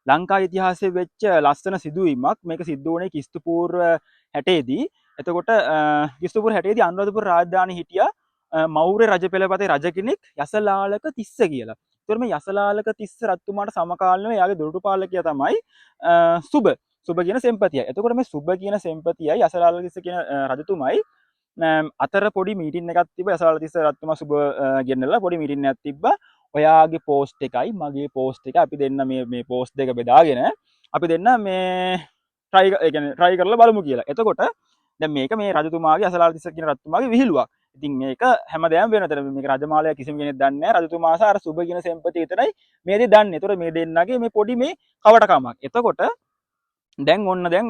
ලංකා ඉතිහාසයේ වෙච්ච ලස්සන සිදුවීමක්. මේක සිද්ධ වුණේ ක්‍රිස්තු පූර්ව 60 දී. එතකොට ක්‍රිස්තු පූර්ව 60 දී අනුරාධපුර රාජධානී හිටියා මෞර්ය රජ පෙළපතේ රජ කෙනෙක් යසලාලක තිස්ස කියලා. ඒතර මේ යසලාලක තිස්ස රජතුමාට සමකාලීනව එයාගේ දොරටු පාලකයා තමයි සුබ. සුබ කියන සෙන්පතියයි. එතකොට මේ සුබ කියන සෙන්පතියයි යසලාලක තිස්ස කියන රජතුමයි අතර පොඩි මීටින් එකක් තිබ්බා. යසලාලක තිස්ස රජතුමා සුබ ගෙන්නලා පොඩි මීටින් එකක් තිබ්බා. ඔයාගේ පෝස්ට් එකයි මගේ පෝස්ට් එක අපි දෙන්න මේ පෝස්ට් දෙක බෙදාගෙන අපි දෙන්න මේ ට්‍රයි කරලා බලමු කියලා. එතකොට දැන් මේක මේ රජතුමාගේ යසලාල තිස්ස කියන රජතුමාගේ විහිළුවක්. ඉතින් මේක හැමදේම වෙනතර මේක රජමාලය කිසිම කෙනෙක් දන්නේ නැහැ. රජතුමා සහ අර සුබ කියන සෙන්පතිය විතරයි මේ දේ දන්නේ. ඒතකොට මේ දෙන්නගේ මේ පොඩි මේ කවටකමක්. එතකොට දැන් ඔන්න දැන්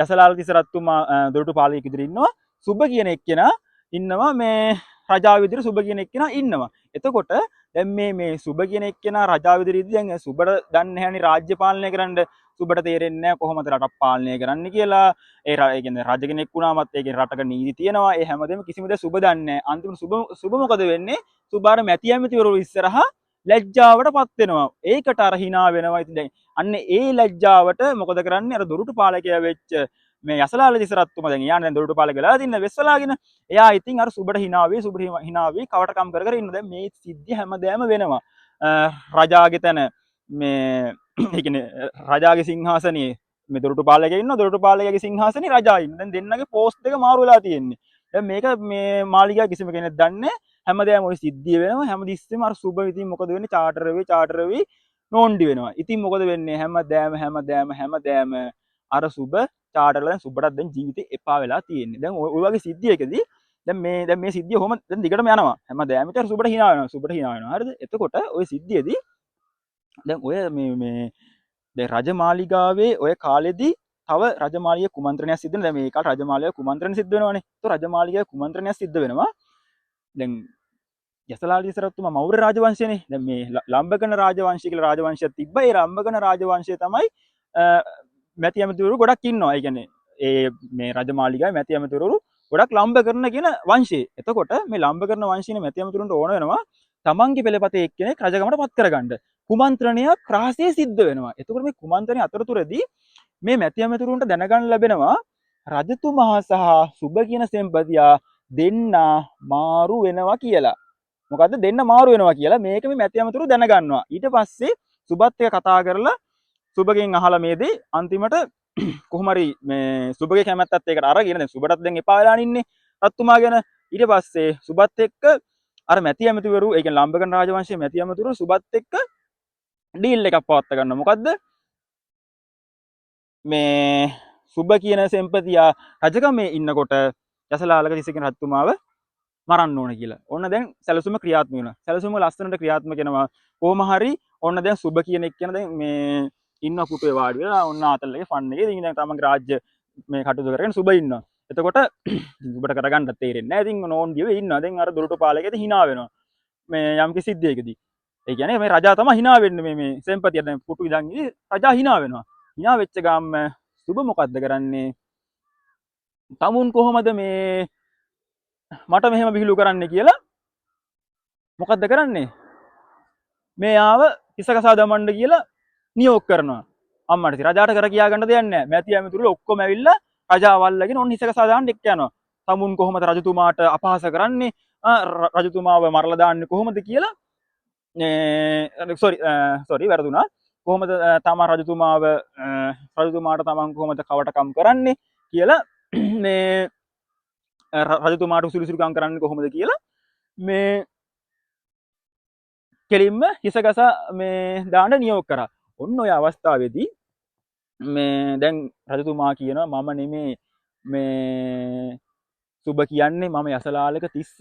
යසලාල තිස්ස රජතුමා දොරටු පාලකයෙක් විදිහට ඉන්නවා. සුබ කියන එක්කෙනා ඉන්නවා මේ රජාව විදිහට සුබ කියන එක්කෙනා ඉන්නවා. එතකොට දැන් මේ සුබ කියන එක්කෙනා රජාව විදිහට දැන් සුබට දන්නේ නැහැනි රාජ්‍ය පාලනය කරන්න. සුබට තේරෙන්නේ නැහැ කොහොමද රටක් පාලනය කරන්න කියලා. ඒ කියන්නේ රජ කෙනෙක් වුණාමත් ඒකේ රටක නීති තියෙනවා. ඒ හැමදේම කිසිම දෙයක් සුබ දන්නේ නැහැ. අන්තිමට සුබ මොකද වෙන්නේ? සුබ අර මැති ඇමතිවරු ඉස්සරහා ලැජ්ජාවට පත් වෙනවා. ඒකට අර hina වෙනවා. ඉතින් දැන් අන්න ඒ ලැජ්ජාවට මොකද කරන්නේ? අර දොරටු පාලකයා වෙච්ච මේ යසලාල තිස්ස රජතුමා දැන් යානේ දැන් දොරටු පාලක වෙලා තින්න වෙස්වලාගෙන එයා ඉතින් අර සුබට hina වෙයි කවටකම් කර කර ඉන්න. දැන් මේ සිද්ධිය හැමදේම වෙනවා. රජාගේ තැන මේ ඒ කියන්නේ රජාගේ සිංහාසනයේ මේ දොරටු පාලකයා ඉන්නවා. දොරටු පාලකයාගේ සිංහාසනේ රජා ඉන්නවා. දැන් දෙන්නගේ පෝස්ට් දෙක මාරු වෙලා තියෙන්නේ. දැන් මේක මේ මාලිගාව කිසිම කෙනෙක් දන්නේ හැමදේම ওই සිද්ධිය වෙනවා. හැමතිස්සෙම අර සුබ ඉතින් මොකද වෙන්නේ? චාටර් වෙවි නෝන්ඩි වෙනවා. ඉතින් මොකද වෙන්නේ? හැමදේම අර සුබ චාටර්ලා දැන් සුබටත් දැන් ජීවිතේ එපා වෙලා තියෙන්නේ. දැන් ওই වගේ සිද්ධියකදී දැන් මේ සිද්ධිය කොහොම දැන් දිගටම යනවා. හැමදේම විතර සුබට hina වෙනවා. හරිද? එතකොට ওই සිද්ධියේදී දැන් ඔය මේ දැන් රජමාලිගාවේ ඔය කාලෙදී තව රජමාලිගයේ කුමන්ත්‍රණයක් සිද්ධ වෙනවා. දැන් මේ කාලේ රජමාලිගයේ කුමන්ත්‍රණ සිද්ධ වෙනවනේ. ඒතකොට රජමාලිගයේ කුමන්ත්‍රණයක් සිද්ධ වෙනවා. දැන් යසලාල තිස්ස රජතුමා මෞර්ය රාජවංශයනේ. දැන් මේ ලම්බකන රාජවංශය කියලා රාජවංශයක් තිබ්බා. ඒ ලම්බකන රාජවංශය තමයි මැති ඇමතිවරු ගොඩක් ඉන්නවා. ඒ කියන්නේ මේ රජමාලිගාවේ මැති ඇමතිවරු ගොඩක් ලම්බකරන කියන වංශය. එතකොට මේ ලම්බකරන වංශයේ මැති ඇමතිවරුන්ට ඕන වෙනවා තමන්ගේ පෙළපතේ එක්කෙනෙක් රජකමට පත් කරගන්න. කුමන්ත්‍රණයක් රහසේ සිද්ධ වෙනවා. එතකොට මේ කුමන්ත්‍රණය අතරතුරදී මේ මැති ඇමතිවරුන්ට දැනගන්න ලැබෙනවා රජතුමා සහ සුබ කියන සෙන්පතියා දෙන්න මාරු වෙනවා කියලා. මොකද්ද දෙන්න මාරු වෙනවා කියලා මේක මේ මැති ඇමතිවරු දැනගන්නවා. ඊට පස්සේ සුබත් එක්ක කතා කරලා සුබගෙන් අහලා මේ දේ අන්තිමට කොහොම හරි මේ සුබගේ කැමැත්තත් ඒකට අරගෙන දැන් සුබටත් දැන් එපා වෙලා ඉන්නේ රත්තුමා ගැන. ඊට පස්සේ සුබත් එක්ක අර මැති ඇමතිවරු ඒ කියන්නේ ලම්බකන් රාජවංශයේ මැති ඇමතිවරු සුබත් එක්ක ඩීල් එකක් පවත්වා ගන්නවා. මොකද්ද? මේ සුබ කියන සෙන්පතියා රජකමේ ඉන්නකොට යසලාලක තිස්ස කියන රජතුමාව මරන්න ඕන කියලා. ඔන්න දැන් සැලසුම ක්‍රියාත්මක වෙනවා. සැලසුම ලස්සනට ක්‍රියාත්මක වෙනවා. කොහොම හරි ඔන්න දැන් සුබ කියන එක්කෙනා දැන් මේ ඉන්න පුටුවේ වාඩි වෙලා ඔන්න ආතල්ලගේ ෆන් එකේ ඉතින් දැන් තමන්ගේ රාජ්‍ය මේ කටයුතු කරගෙන සුබ ඉන්නවා. එතකොට සුබට කරගන්න තේරෙන්නේ නැහැ. ඉතින් නෝන්ඩියේ ඉන්නවා. දැන් අර දොරටු පාලකයාට hina වෙනවා. මේ යම් කිසි සිද්ධියකදී. ඒ කියන්නේ මේ රජා තමයි hina වෙන්නේ මේ සෙන්පතිය දැන් පුටු ඉඳන් ඉතින් රජා hina වෙනවා. hina වෙච්ච ගාම සුබ මොකද්ද කරන්නේ? තමුන් කොහොමද මේ මට මෙහෙම විහිළු කරන්න කියලා මොකද්ද කරන්නේ? මේ ආව හිසකසා දමන්න කියලා නියෝග කරනවා. අම්මට ඉතින් රජාට කර කියා ගන්න දෙයක් නැහැ. මැති ඇමතිවරු ඔක්කොම ඇවිල්ලා රජාව අල්ලගෙන ඔන්න හිසකසා දාන්න එක්ක යනවා. තමුන් කොහොමද රජතුමාට අපහාස කරන්නේ? රජතුමාව මරලා දාන්නේ කොහොමද කියලා සෝරි වැරදුනා. කොහොමද තමා රජතුමාට තමන් කොහොමද කවටකම් කරන්නේ කියලා මේ රජතුමාට උසුළුසුළුකම් කරන්නේ කොහොමද කියලා මේ කෙලින්ම හිසගසා මේ දාන්න නියෝග කරා. ඔන්න ඔය අවස්ථාවේදී මේ දැන් රජතුමා කියනවා මම නෙමේ මේ සුබ කියන්නේ මම යසලාලක තිස්ස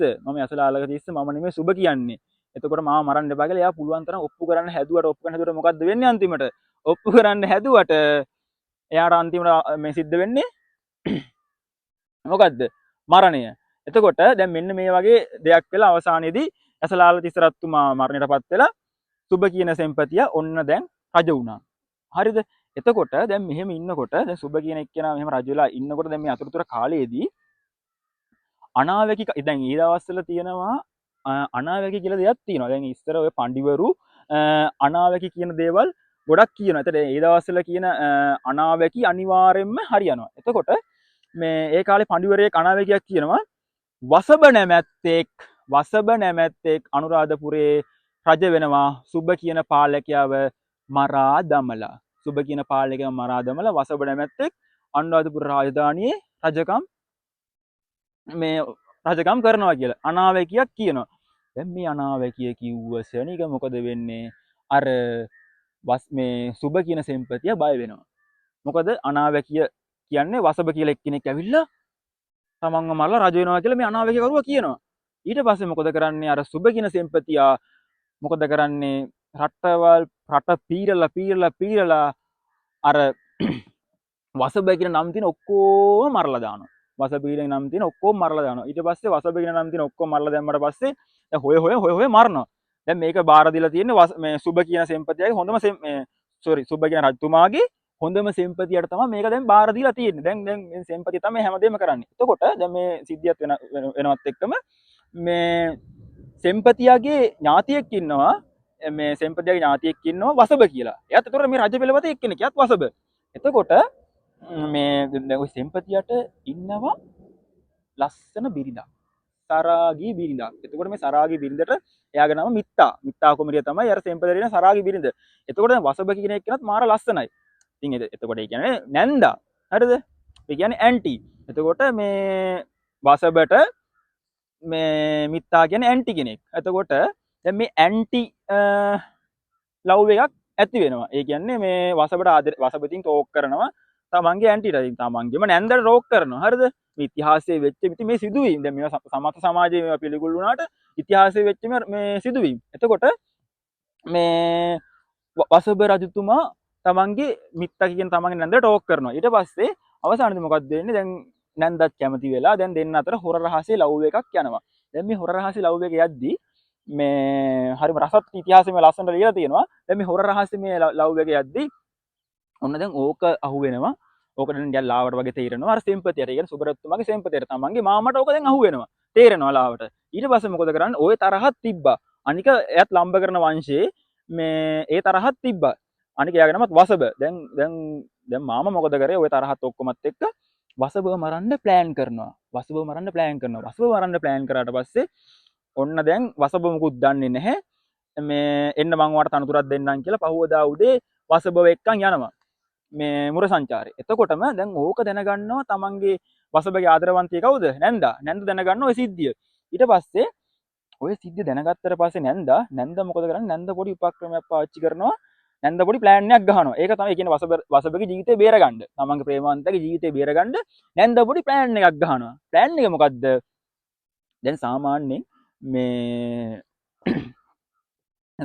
මම නෙමේ සුබ කියන්නේ. එතකොට මාව මරන්න එපා කියලා එයා පුළුවන් තරම් ඔප්පු කරන්න හැදුවට මොකද්ද වෙන්නේ අන්තිමට? ඔප්පු කරන්න හැදුවට එයාට අන්තිමට මේ සිද්ධ වෙන්නේ මොකද්ද? මරණය. එතකොට දැන් මෙන්න මේ වගේ දෙයක් වෙලා අවසානයේදී යසලාල තිස්ස රජතුමා මරණයටපත් වෙලා සුබ කියන සෙන්පතියා ඔන්න දැන් රජ වුණා. හරිද? එතකොට දැන් මෙහෙම ඉන්නකොට දැන් සුබ කියන එක්කෙනා මෙහෙම රජ වෙලා ඉන්නකොට දැන් මේ අතුරුතර කාලයේදී අනාවැකි දැන් ඊ දවස්වල තියෙනවා අනාවැකි කියලා දෙයක් තියෙනවා. දැන් ඉස්සර ඔය පඬිවරු අනාවැකි කියන දේවල් ගොඩක් කියනවා. එතකොට ඒ දවස්වල කියන අනාවැකි අනිවාර්යෙන්ම හරියනවා. එතකොට මේ ඒ කාලේ පඬිවරයෙක් අනාවැකියක් කියනවා වසබ නැමැත්තෙක් අනුරාධපුරේ රජ වෙනවා සුබ කියන පාලකයාව මරා දමලා. සුබ කියන පාලකයාව මරා දමලා වසබ නැමැත්තෙක් අනුරාධපුර රාජධානියේ රජකම් කරනවා කියලා අනාවැකියක් කියනවා. දැන් මේ අනාවැකිය කිව්ව සෙනික මොකද වෙන්නේ? අර මේ සුබ කියන සෙන්පතිය බය වෙනවා. මොකද අනාවැකිය කියන්නේ වසබ කියලා එක්කෙනෙක් ඇවිල්ලා තමන්ව මරලා රජ වෙනවා කියලා මේ අනාවැකිය කරුවා කියනවා. ඊට පස්සේ මොකද කරන්නේ? අර සුබ කියන සෙන්පතියා මොකද කරන්නේ? රට පීරලා අර වසබ කියන නම් තියෙන ඔක්කොම මරලා දානවා. වසබ කියන නම් තියෙන ඔක්කොම මරලා දානවා. ඊට පස්සේ වසබ කියන නම් තියෙන ඔක්කොම මරලා දැම්මට පස්සේ දැන් හොය මරනවා. දැන් මේක බාර දීලා තියෙන්නේ මේ සුබ කියන සෙන්පතියගේ හොඳම සුබ කියන රජතුමාගේ හොඳම සෙන්පතියට තමයි මේක දැන් බාර දීලා තියෙන්නේ. දැන් මේ සෙන්පතිය තමයි හැමදේම කරන්නේ. එතකොට දැන් මේ සිද්ධියත් වෙනවත් එක්කම මේ සෙන්පතියගේ ඥාතියෙක් ඉන්නවා. මේ සෙන්පතියගේ ඥාතියෙක් ඉන්නවා වසබ කියලා. එයාත් එතකොට මේ රජ පෙළපතේ එක්කෙනෙක්. එයාත් වසබ. එතකොට මේ දැන් ওই සෙන්පතියට ඉන්නවා ලස්සන බිරිඳක්. සරාගී බිරිඳක්. එතකොට මේ සරාගී බිරිඳට එයාගේ නම මිත්තා. මිත්තා කුමරිය තමයි අර සෙන්පතියට ඉන්න සරාගී බිරිඳ. එතකොට දැන් වසබ කියන එක්කෙනත් මාර ලස්සනයි. ඉතින් එතකොට ඒ කියන්නේ නැන්දා. හරිද? ඒ කියන්නේ ඇන්ටි. එතකොට මේ වසබට මේ මිත්තා කියන්නේ ඇන්ටි කෙනෙක්. එතකොට දැන් මේ ඇන්ටි ලව් එකක් ඇති වෙනවා. ඒ කියන්නේ මේ වසබටින් ටෝක් කරනවා තමන්ගේ ඇන්ටිට. ඉතින් තමන්ගේම නැන්දට ටෝක් කරනවා. හරිද? මේ ඉතිහාසයේ වෙච්ච මේ සිදුවීම්. දැන් මේවා සමස්ත සමාජයේ මේවා පිළිකුල් වුණාට ඉතිහාසයේ වෙච්ච මේ සිදුවීම්. එතකොට මේ වසබ රජතුමා තමන්ගේ මිත්තා කියන තමන්ගේ නැන්දට ටෝක් කරනවා. ඊට පස්සේ අවසානයේදී මොකක්ද වෙන්නේ? දැන් නැන්දත් කැමති වෙලා දැන් දෙන්න අතර හොර රහසේ ලව් එකක් යනවා. දැන් මේ හොර රහසේ ලව් එක යද්දී මේ හරිම රසත් ඉතිහාසෙම ලස්සනට ලියලා තියෙනවා. දැන් මේ හොර රහසේ මේ ලව් එක යද්දී ඔන්න දැන් ඕක අහු වෙනවා. ඕක දැන් දැන් ලාවට වගේ තේරෙනවා. අර සෙන්පතියට. ඒ කියන්නේ සුබරත්තුමාගේ සෙන්පතියට තමන්ගේ මාමට ඕක දැන් අහු වෙනවා. තේරෙනවා ලාවට. ඊට පස්සේ මොකද කරන්නේ? ওই තරහක් තිබ්බා. අනික එයත් ලම්බ කරන වංශයේ මේ ඒ තරහක් තිබ්බා. අනික එයාගේ නමත් වසබ. දැන් මාමා මොකද කරේ? ওই තරහත් ඔක්කොමත් එක්ක වසබව මරන්න ප්ලෑන් කරනවා. වසබව මරන්න ප්ලෑන් කරාට පස්සේ ඔන්න දැන් වසබ මුකුත් දන්නේ නැහැ. මේ එන්න මං ඔයාලට තනතුරක් දෙන්නම් කියලා පහුවදා උදේ වසබව එක්කන් යනවා. මේ මුර සංචාරේ. එතකොටම දැන් ඕක දැනගන්නවා තමන්ගේ වසබගේ ආදරවන්තිය කවුද? නැන්දා. නැන්ද දැනගන්නවා ඔය සිද්ධිය. ඊට පස්සේ ඔය සිද්ධිය දැනගත්තට පස්සේ නැන්ද මොකද කරන්නේ? නැන්ද පොඩි උපක්‍රමයක් පාවිච්චි කරනවා. නැන්ද පොඩි ප්ලෑන් එකක් ගහනවා. ඒක තමයි කියන්නේ වසබගේ ජීවිතේ බේරගන්න. තමන්ගේ ප්‍රේමවන්තගේ ජීවිතේ බේරගන්න නැන්ද පොඩි ප්ලෑන් එකක් ගහනවා. ප්ලෑන් එක මොකද්ද? දැන්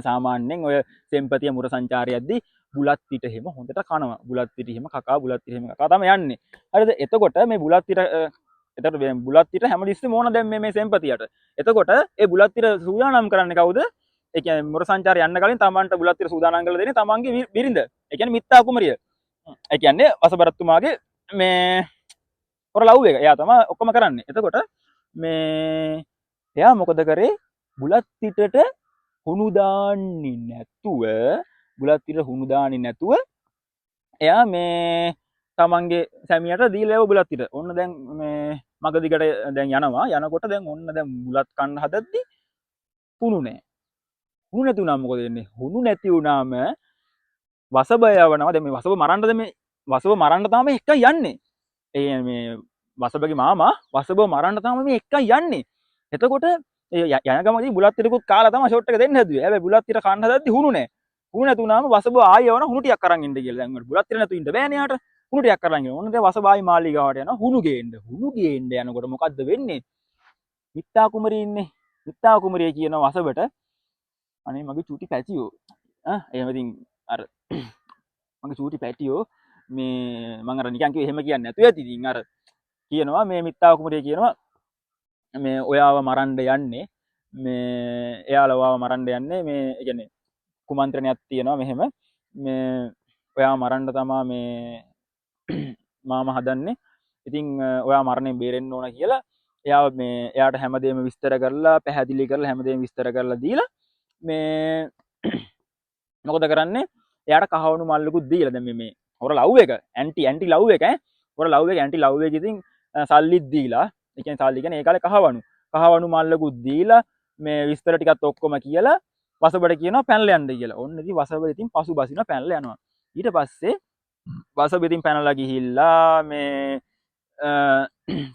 සාමාන්‍යයෙන් ඔය සෙන්පතිය මුර සංචාරයේදී බුලත් පිට එහෙම හොඳට කනවා. බුලත් පිට එහෙම කකා තමයි යන්නේ. හරිද? එතකොට මේ බුලත් පිට හැමතිස්සෙම ඕන දැන් මේ සෙන්පතියට. එතකොට ඒ බුලත් පිට සූදානම් කරන්නේ කවුද? ඒ කියන්නේ මුර සංචාරය යන්න කලින් තමන්ට බුලත් පිට සූදානම් කරලා දෙන්නේ තමන්ගේ බිරිඳ. ඒ කියන්නේ මිත්තා කුමරිය. ඒ කියන්නේ වසබරත්තුමාගේ මේ හොර ලව් එක. එයා තමයි ඔක්කොම කරන්නේ. එතකොට මේ එයා මොකද කරේ? බුලත් පිටට හුණු දාන්නේ නැතුව එයා මේ තමන්ගේ සැමියට දීලා ඒව බුලත් පිට. ඔන්න දැන් මේ මග දිගට දැන් යනවා. යනකොට දැන් ඔන්න දැන් බුලත් කන්න හදද්දි හුණු නැහැ. හුණු නැති වුණාම මොකද වෙන්නේ? හුණු නැති වුණාම වසබ යවනවා. දැන් මේ වසබ මරන්න තමයි එක යන්නේ. ඒ මේ වසබගේ මාමා වසබව මරන්න තමයි මේ එක යන්නේ. එතකොට යන ගමදී බුලත් ටිකකුත් කාලා තමයි ෂොට් එක දෙන්න හැදුවේ. හැබැයි බුලත් ටික කන්න හදද්දි හුණු නැහැ. හුණු නැති වුණාම වසබ ආයෙ යවන හුණු ටිකක් අරන් ඉන්න කියලා. දැන් බුලත් ටික නැතු ඉන්න බෑනේ යාට. හුණු ටිකක් අරන් ඉන්න. ඕන දැන් වසබ ආයෙ මාලිගාවට යනවා හුණු ගේන්න. හුණු ගේන්න යනකොට මොකද්ද වෙන්නේ? මිත්තා කුමරිය ඉන්නේ. මිත්තා කුමරිය කියන වසබට අනේ මගේ චූටි පැටියෝ. එහෙම ඉතින් අර මගේ චූටි පැටියෝ මේ මම අර නිකන් කිව්වේ එහෙම කියන්නේ නැතුව ඇති. ඉතින් අර කියනවා මේ මිත්තා කුමරිය කියනවා මේ ඔයාව මරන්න යන්නේ මේ එයාලවාව මරන්න යන්නේ මේ ඒ කියන්නේ කුමන්ත්‍රණයක් තියෙනවා මෙහෙම මේ ඔයාව මරන්න තමා මේ මාමා හදන්නේ. ඉතින් ඔයා මරණයෙන් බේරෙන්න ඕන කියලා එයා මේ එයාට හැමදේම විස්තර කරලා පැහැදිලි කරලා හැමදේම විස්තර කරලා දීලා මේ මොකද කරන්නේ එයාට කහවණු මල්ලකුත් දීලා දැන් මේ හොර ලව් එක ඇන්ටි ලව් එක හොර ලව් එක ඇන්ටි ලව් එක ඉතින් සල්ලිත් දීලා ඒ කියන්නේ සල්ලි කියන්නේ ඒ කාලේ කහවණු මල්ලකුත් දීලා මේ විස්තර ටිකත් ඔක්කොම කියලා වසබට කියනවා පැනලා යන්න කියලා. ඔන්න ඉතින් වසබ ඉතින් පසු බසිනවා පැනලා යනවා. ඊට පස්සේ වසබ ඉතින් පැනලා ගිහිල්ලා මේ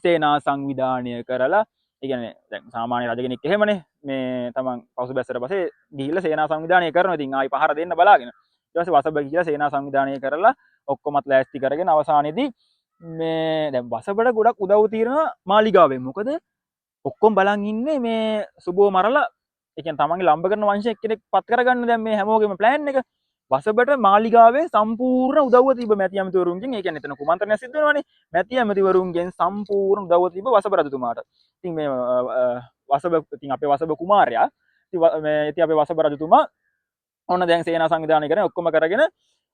සේනා සංවිධානය කරලා ඒ කියන්නේ දැන් සාමාන්‍ය රජ කෙනෙක් එහෙමනේ මේ තමන් පසු බැස්සට පස්සේ ගිහිල්ලා සේනා සංවිධානය කරනවා. ඉතින් ආයි පහර දෙන්න බලාගෙන. ඊට පස්සේ වසබ ගිහිල්ලා සේනා සංවිධානය කරලා ඔක්කොමත් ලෑස්ති කරගෙන අවසානයේදී මේ දැන් වසබට ගොඩක් උදව් తీරනවා මාලිගාවෙන්. මොකද ඔක්කොම බලන් ඉන්නේ මේ සුබෝ මරලා ඒ කියන්නේ තමන්ගේ ලම්බ කරන වංශයක් කෙනෙක් පත් කරගන්න දැන් මේ හැමෝගෙම ප්ලෑන් එක. වසබට මාලිගාවේ සම්පූර්ණ උදව්ව තිබ්බ මැති ඇමතිවරුන්ගෙන්. ඒ කියන්නේ එතන කුමන්ත්‍රණයක් සිද්ධ වෙනවනේ. මැති ඇමතිවරුන්ගෙන් සම්පූර්ණ උදව්ව තිබ්බ වසබ රජතුමාට. ඉතින් මේ වසබ ඉතින් අපේ වසබ කුමාරයා ඉතින් අපේ වසබ රජතුමා ඔන්න දැන් සේනා සංවිධානය කරගෙන ඔක්කොම කරගෙන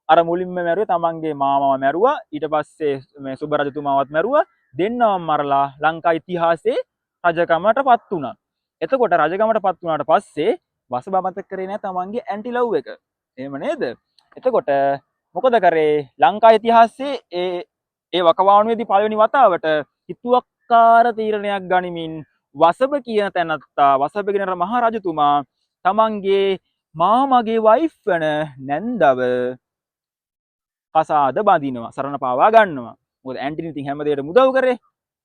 අර මුලින්ම මැරුවේ තමන්ගේ මාමව මැරුවා. ඊට පස්සේ මේ සුබ රජතුමාවත් මැරුවා. දෙන්නවම මරලා ලංකා ඉතිහාසයේ රජකමට පත් වුණා. එතකොට රජකමට පත් වුණාට පස්සේ වසබ මතක කරේ නෑ තමන්ගේ ඇන්ටි ලව් එක. එහෙම නේද? එතකොට මොකද කරේ? ලංකා ඉතිහාසයේ ඒ වකවානුවේදී පළවෙනි වතාවට හිතුවක්කාර තීරණයක් ගනිමින් වසබ කියන තැනත්තා වසබ කියන මහා රජතුමා තමන්ගේ මාමගේ වයිෆ් වන නැන්දව කසාද බඳිනවා සරණ පාවා ගන්නවා. මොකද ඇන්ටි ඉතින් හැම දෙයකටම උදව් කරේ.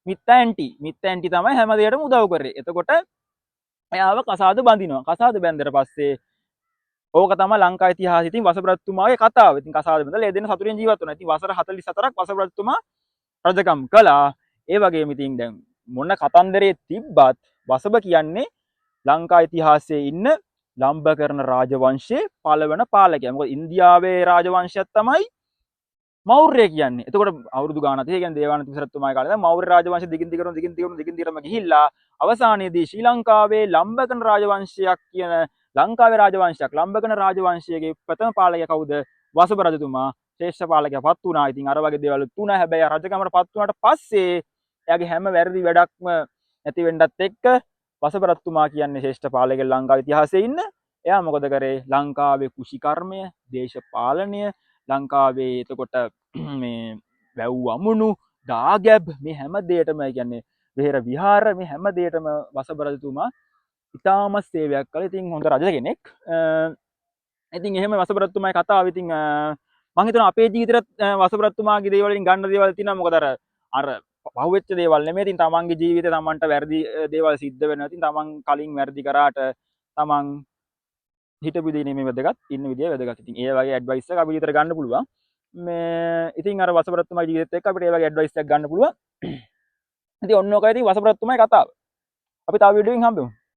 මිත්ත ඇන්ටි තමයි හැම දෙයකටම උදව් කරේ. එතකොට එයාව කසාද බඳිනවා. කසාද බැන්දට පස්සේ ඕක තමයි ලංකා ඉතිහාසයේ ඉතින් වසබ රජතුමාගේ කතාව. ඉතින් කසාද බඳලා ඒ දෙන්න සතුටින් ජීවත් වුණා. ඉතින් වසර 44ක් වසබ රජතුමා රජකම් කළා. ඒ වගේම ඉතින් දැන් මොන කතන්දරේ තිබ්බත් වසබ කියන්නේ ලංකා ඉතිහාසයේ ඉන්න ලම්බකර්ණ රාජවංශයේ පළවන පාලකයා. මොකද ඉන්දියාවේ රාජවංශයක් තමයි මෞර්ය කියන්නේ. එතකොට අවුරුදු ගානක් ඒ කියන්නේ දේවානන්ද තිසරතුමාගේ කාලේ දැන් මෞර්ය රාජවංශය දිගින් දිගටම ගිහිල්ලා අවසානයේදී ශ්‍රී ලංකාවේ ලම්බකර්ණ රාජවංශයක් කියන ලංකාවේ රාජවංශයක් ලම්බකර්ණ රාජවංශයේ ප්‍රථම පාලකයා කවුද? වසබ රජතුමා ශ්‍රේෂ්ඨ පාලකයා පත් වුණා. ඉතින් අර වගේ දේවල් තුන හැබැයි රජකමට පත් වුණාට පස්සේ එයාගේ හැම වැරදි වැඩක්ම නැති වෙන්නත් එක්ක වසබ රජතුමා කියන්නේ ශ්‍රේෂ්ඨ පාලකයෙක් ලංකාවේ ඉතිහාසයේ ඉන්න. එයා මොකද කරේ? ලංකාවේ කුෂිකර්මය, දේශපාලනය, ලංකාවේ එතකොට මේ වැව් වමුණු, දාගැබ් මේ හැම දෙයකටම කියන්නේ වෙහෙර විහාර මේ හැම දෙයකටම වසබ රජතුමා ඉතාමත් සේවයක් කළා. ඉතින් හොඳ රජ කෙනෙක්. ඉතින් එහෙම වසබ රජතුමාගේ කතාව ඉතින් මම හිතනවා අපේ ජීවිතේත් වසබ රජතුමාගේ දේවල් වලින් ගන්න දේවල් තියෙනවා. මොකද අර පහුවෙච්ච දේවල් නෙමෙයි. ඉතින් තමන්ගේ ජීවිතේ තමන්ට වැරදි දේවල් සිද්ධ වෙනවා. ඉතින් තමන් කලින් වැරදි කරාට තමන් හිටපු විදිහ නෙමෙයි වැදගත්. ඉන්න විදිය වැදගත්. ඉතින් ඒ වගේ ඇඩ්වයිස් එක අපි ජීවිතේට ගන්න පුළුවන්. මේ ඉතින් අර වසබ රජතුමාගේ ජීවිතේත් එක්ක අපිට ඒ වගේ ඇඩ්වයිස් එකක් ගන්න පුළුවන්. ඉතින් ඔන්න ඔකයි ඉතින් වසබ රජතුමාගේ කතාව. අපි තව වීඩියෝ එකකින් හම්බෙමු.